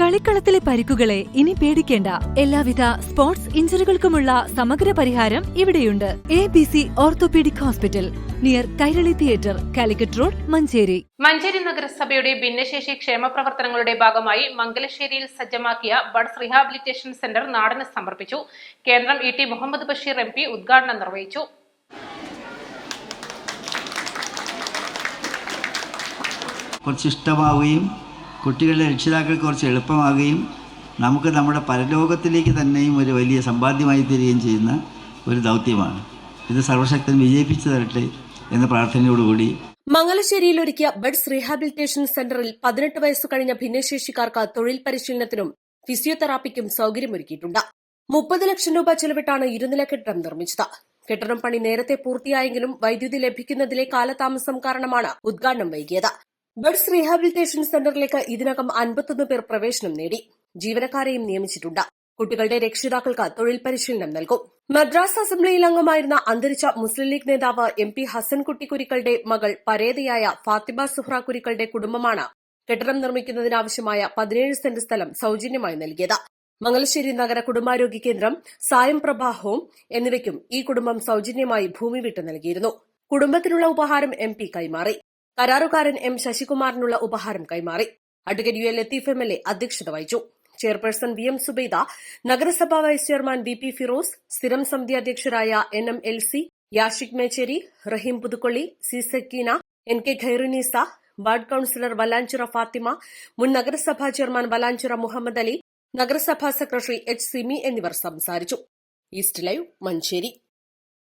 കളിക്കളത്തിലെ പരിക്കുകളെ ഇനി പേടിക്കേണ്ട. എല്ലാവിധ സ്പോർട്സ് ഇഞ്ചുറികൾക്കുമുള്ള സമഗ്ര പരിഹാരം ഇവിടെയുണ്ട്. ABC orthopaedic hospital, near Kairali theatre, Calicut road, Manjeri. Manjeri നഗരസഭയുടെ ഭിന്നശേഷി ക്ഷേമ പ്രവർത്തനങ്ങളുടെ ഭാഗമായി മംഗലശ്ശേരിയിൽ സജ്ജമാക്കിയ ബഡ്സ് റീഹാബിലിറ്റേഷൻ സെന്റർ നാടിന് സമർപ്പിച്ചു. കേന്ദ്രം ET മുഹമ്മദ് ബഷീർ MP ഉദ്ഘാടനം നിർവഹിച്ചു. കുറച്ച് ഇഷ്ടമാവുകയും കുട്ടികളുടെ രക്ഷിതാക്കൾക്ക് കുറച്ച് എളുപ്പമാകുകയും നമുക്ക് നമ്മുടെ പരലോകത്തിലേക്ക് തന്നെയും ഒരു വലിയ സമ്പാദ്യമായി തീരുകയും ചെയ്യുന്ന ഒരു ദൗത്യമാണ്. ഇത് സർവശക്തൻ വിജയിപ്പിച്ചു തരട്ടെ എന്ന പ്രാർത്ഥനയോടുകൂടി മംഗലശ്ശേരിയിൽ ഒരുക്കിയ ബഡ്സ് റീഹാബിലിറ്റേഷൻ സെന്ററിൽ 18 വയസ്സു കഴിഞ്ഞ ഭിന്നശേഷിക്കാർക്ക് തൊഴിൽ പരിശീലനത്തിനും ഫിസിയോതെറാപ്പിക്കും സൌകര്യമൊരുക്കിയിട്ടുണ്ട്. 30 ലക്ഷം രൂപ ചെലവിട്ടാണ് ഇരുനില കെട്ടിടം നിർമ്മിച്ചത്. കെട്ടിടം പണി നേരത്തെ പൂർത്തിയായെങ്കിലും വൈദ്യുതി ലഭിക്കുന്നതിലെ കാലതാമസം കാരണമാണ് ഉദ്ഘാടനം വൈകിയത്. ബഡ്സ് റീഹാബിലിറ്റേഷൻ സെന്ററിലേക്ക് ഇതിനകം 51 പേർ പ്രവേശനം നേടി. ജീവനക്കാരെയും നിയമിച്ചിട്ടുണ്ട്. കുട്ടികളുടെ രക്ഷിതാക്കൾക്ക് തൊഴിൽ പരിശീലനം നൽകും. മദ്രാസ് അസംബ്ലിയിൽ അംഗമായിരുന്ന അന്തരിച്ച മുസ്ലിം ലീഗ് നേതാവ് MP ഹസൻകുട്ടി കുരിക്കളുടെ മകൾ പരേതയായ ഫാത്തിമ സുഹ്റ കുരിക്കളുടെ കുടുംബമാണ് കെട്ടിടം നിർമ്മിക്കുന്നതിനാവശ്യമായ 17 സെന്റ് സ്ഥലം സൌജന്യമായി നൽകിയത്. മംഗലശ്ശേരി നഗര കുടുംബാരോഗ്യ കേന്ദ്രം, സായം പ്രഭ ഹോം എന്നിവയ്ക്കും ഈ കുടുംബം സൌജന്യമായി ഭൂമി വിട്ടു നൽകിയിരുന്നു. കുടുംബത്തിനുള്ള ഉപഹാരം MP കൈമാറി. കരാറുകാരൻ M ശശികുമാറിനുള്ള ഉപഹാരം കൈമാറി. അഡ്വക്കേറ്റ് UL ലത്തീഫ് MLA അധ്യക്ഷത വഹിച്ചു. ചെയർപേഴ്സൺ VM സുബൈദ, നഗരസഭാ വൈസ് ചെയർമാൻ BP ഫിറോസ്, സ്ഥിരം സമിതി അധ്യക്ഷരായ NM LC, Yashik Mecheri, Raheem Puthukkolli, C Sakkeena, NK Khairunnisa, ward councillor Vallanchira Fathima, മുൻ നഗരസഭാ ചെയർമാൻ വല്ലാഞ്ചിറ മുഹമ്മദ് അലി, നഗരസഭാ സെക്രട്ടറി H സിമി എന്നിവർ സംസാരിച്ചു. East live, Manjeri.